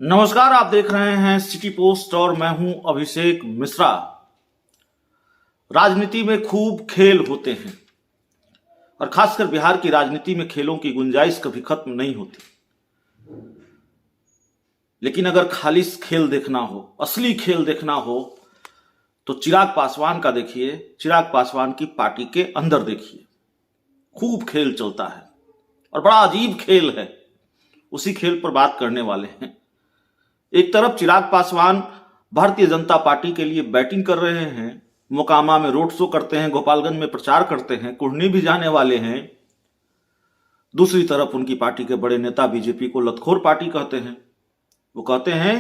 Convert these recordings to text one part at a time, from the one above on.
नमस्कार, आप देख रहे हैं सिटी पोस्ट और मैं हूं अभिषेक मिश्रा। राजनीति में खूब खेल होते हैं और खासकर बिहार की राजनीति में खेलों की गुंजाइश कभी खत्म नहीं होती। लेकिन अगर खालिश खेल देखना हो, असली खेल देखना हो, तो चिराग पासवान का देखिए, चिराग पासवान की पार्टी के अंदर देखिए, खूब खेल चलता है और बड़ा अजीब खेल है। उसी खेल पर बात करने वाले हैं। एक तरफ चिराग पासवान भारतीय जनता पार्टी के लिए बैटिंग कर रहे हैं, मोकामा में रोड शो करते हैं, गोपालगंज में प्रचार करते हैं, कुढ़नी भी जाने वाले हैं। दूसरी तरफ उनकी पार्टी के बड़े नेता बीजेपी को लतखोर पार्टी कहते हैं। वो कहते हैं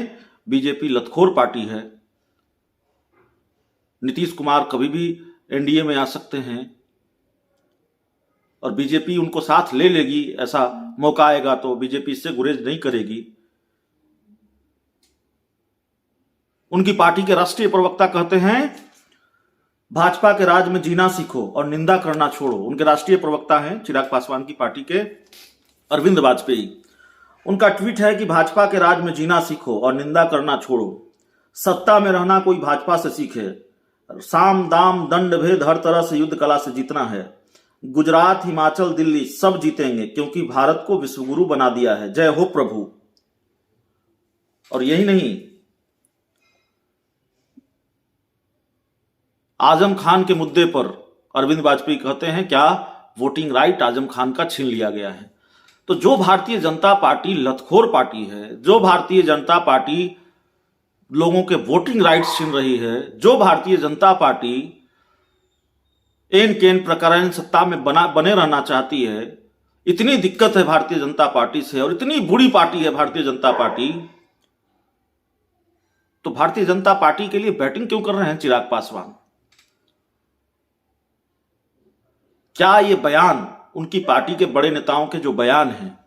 बीजेपी लतखोर पार्टी है, नीतीश कुमार कभी भी एनडीए में आ सकते हैं और बीजेपी उनको साथ ले लेगी, ऐसा मौका आएगा तो बीजेपी इससे गुरेज नहीं करेगी। उनकी पार्टी के राष्ट्रीय प्रवक्ता कहते हैं भाजपा के राज में जीना सीखो और निंदा करना छोड़ो। उनके राष्ट्रीय प्रवक्ता हैं चिराग पासवान की पार्टी के अरविंद वाजपेयी। उनका ट्वीट है कि भाजपा के राज में जीना सीखो और निंदा करना छोड़ो। सत्ता में रहना कोई भाजपा से सीखे। साम दाम दंड भेद हर तरह से युद्ध कला से जीतना है। गुजरात, हिमाचल, दिल्ली सब जीतेंगे क्योंकि भारत को विश्वगुरु बना दिया है। जय हो प्रभु। और यही नहीं, आजम खान के मुद्दे पर अरविंद वाजपेयी कहते हैं क्या वोटिंग राइट आजम खान का छीन लिया गया है। तो जो भारतीय जनता पार्टी लतखोर पार्टी है, जो भारतीय जनता पार्टी लोगों के वोटिंग राइट्स छीन रही है, जो भारतीय जनता पार्टी एन केन प्रकार सत्ता में बने रहना चाहती है, इतनी दिक्कत है भारतीय जनता पार्टी से और इतनी बुरी पार्टी है भारतीय जनता पार्टी, तो भारतीय जनता पार्टी के लिए बैटिंग क्यों कर रहे हैं चिराग पासवान? क्या ये बयान, उनकी पार्टी के बड़े नेताओं के जो बयान हैं,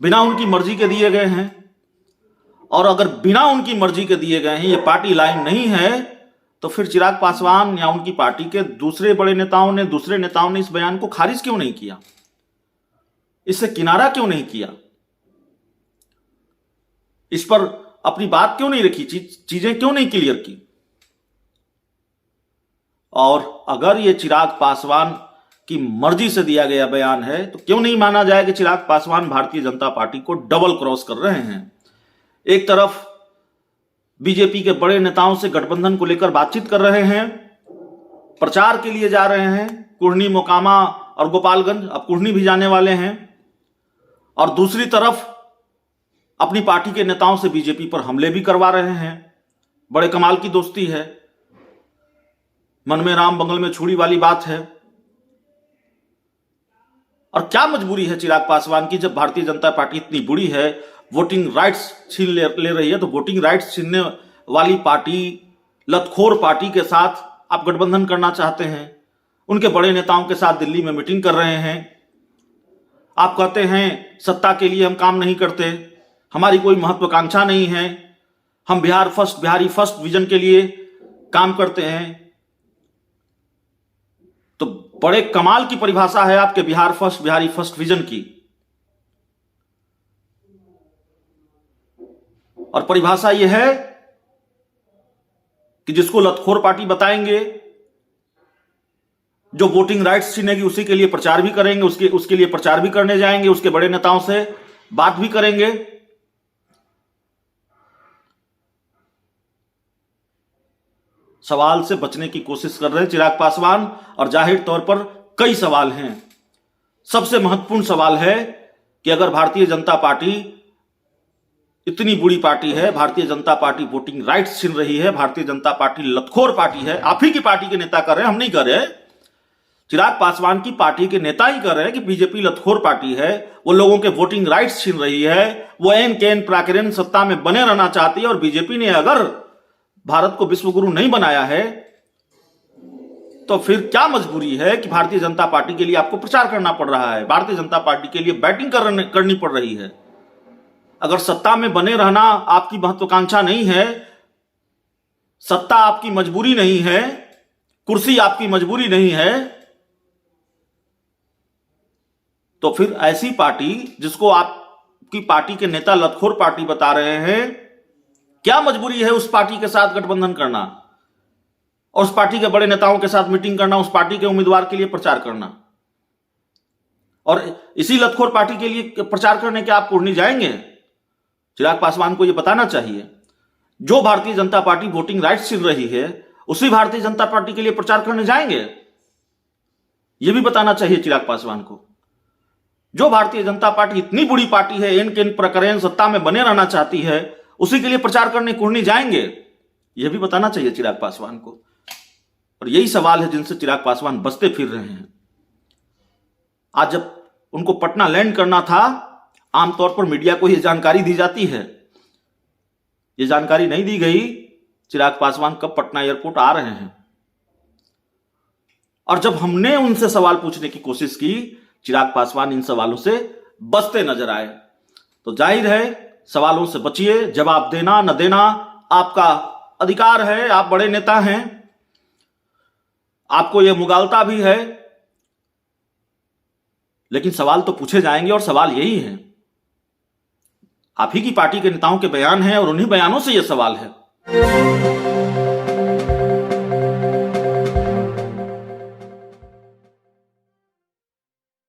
बिना उनकी मर्जी के दिए गए हैं? और अगर बिना उनकी मर्जी के दिए गए हैं, ये पार्टी लाइन नहीं है, तो फिर चिराग पासवान या उनकी पार्टी के दूसरे बड़े नेताओं ने, दूसरे नेताओं ने इस बयान को खारिज क्यों नहीं किया? इससे किनारा क्यों नहीं किया? इस पर अपनी बात क्यों नहीं रखी? चीजें क्यों नहीं क्लियर की? और अगर ये चिराग पासवान की मर्जी से दिया गया बयान है तो क्यों नहीं माना जाए कि चिराग पासवान भारतीय जनता पार्टी को डबल क्रॉस कर रहे हैं? एक तरफ बीजेपी के बड़े नेताओं से गठबंधन को लेकर बातचीत कर रहे हैं, प्रचार के लिए जा रहे हैं, कुढ़नी, मोकामा और गोपालगंज, अब कुढ़नी भी जाने वाले हैं, और दूसरी तरफ अपनी पार्टी के नेताओं से बीजेपी पर हमले भी करवा रहे हैं। बड़े कमाल की दोस्ती है, मन में राम बंगल में छुरी वाली बात है। और क्या मजबूरी है चिराग पासवान की, जब भारतीय जनता पार्टी इतनी बुरी है, वोटिंग राइट्स छीन ले रही है, तो वोटिंग राइट्स छीनने वाली पार्टी, लतखोर पार्टी के साथ आप गठबंधन करना चाहते हैं। उनके बड़े नेताओं के साथ दिल्ली में मीटिंग कर रहे हैं। आप कहते हैं सत्ता के लिए हम काम नहीं करते, हमारी कोई महत्वाकांक्षा नहीं है, हम बिहारी फर्स्ट विजन के लिए काम करते हैं। तो बड़े कमाल की परिभाषा है आपके बिहारी फर्स्ट विजन की। और परिभाषा यह है कि जिसको लतखोर पार्टी बताएंगे, जो वोटिंग राइट्स छीनेगी, उसी के लिए प्रचार भी करेंगे, उसके लिए प्रचार भी करने जाएंगे, उसके बड़े नेताओं से बात भी करेंगे। सवाल से बचने की कोशिश कर रहे हैं चिराग पासवान, और जाहिर तौर पर कई सवाल हैं। सबसे महत्वपूर्ण सवाल है कि अगर भारतीय जनता पार्टी इतनी बुरी पार्टी है, Bharatiya Janata party voting rights छीन रही है, भारतीय जनता पार्टी लतखोर पार्टी है, आप ही की पार्टी के नेता कर रहे हैं, हम नहीं कर रहे, चिराग पासवान की पार्टी के नेता ही कर रहे हैं कि बीजेपी लतखोर पार्टी है, वो लोगों के वोटिंग राइट्स छीन रही है, वो एन केन प्राकेरन सत्ता में बने रहना चाहती है। और बीजेपी ने अगर भारत को विश्वगुरु नहीं बनाया है तो फिर क्या मजबूरी है कि भारतीय जनता पार्टी के लिए आपको प्रचार करना पड़ रहा है, भारतीय जनता पार्टी के लिए बैटिंग करनी पड़ रही है? अगर सत्ता में बने रहना आपकी महत्वाकांक्षा नहीं है, सत्ता आपकी मजबूरी नहीं है, कुर्सी आपकी मजबूरी नहीं है, तो फिर ऐसी पार्टी जिसको आप की पार्टी के नेता लतखोर पार्टी बता रहे हैं, क्या मजबूरी है उस पार्टी के साथ गठबंधन करना और उस पार्टी के बड़े नेताओं के साथ मीटिंग करना, उस पार्टी के उम्मीदवार के लिए प्रचार करना? और इसी लतखोर पार्टी के लिए प्रचार करने के आप कुर्नी जाएंगे? चिराग पासवान को यह बताना चाहिए, जो Bharatiya Janata party voting rights छीन रही है उसी भारतीय जनता पार्टी के लिए प्रचार करने जाएंगे? यह भी बताना चाहिए चिराग पासवान को। जो भारतीय जनता पार्टी इतनी बुरी पार्टी है, इनके इन प्रकरण सत्ता में बने रहना चाहती है, उसी के लिए प्रचार करने कुर्नी जाएंगे? यह भी बताना चाहिए चिराग पासवान को। और यही सवाल है जिनसे चिराग पासवान बचते फिर रहे हैं। आज जब उनको पटना लैंड करना था, आमतौर पर मीडिया को यह जानकारी दी जाती है, यह जानकारी नहीं दी गई चिराग पासवान कब पटना एयरपोर्ट आ रहे हैं। और जब हमने उनसे सवाल पूछने की कोशिश की, चिराग पासवान इन सवालों से बचते नजर आए। तो जाहिर है सवालों से बचिए, जवाब देना न देना आपका अधिकार है, आप बड़े नेता हैं, आपको यह मुगालता भी है, लेकिन सवाल तो पूछे जाएंगे। और सवाल यही है, आप ही की पार्टी के नेताओं के बयान हैं और उन्हीं बयानों से यह सवाल है।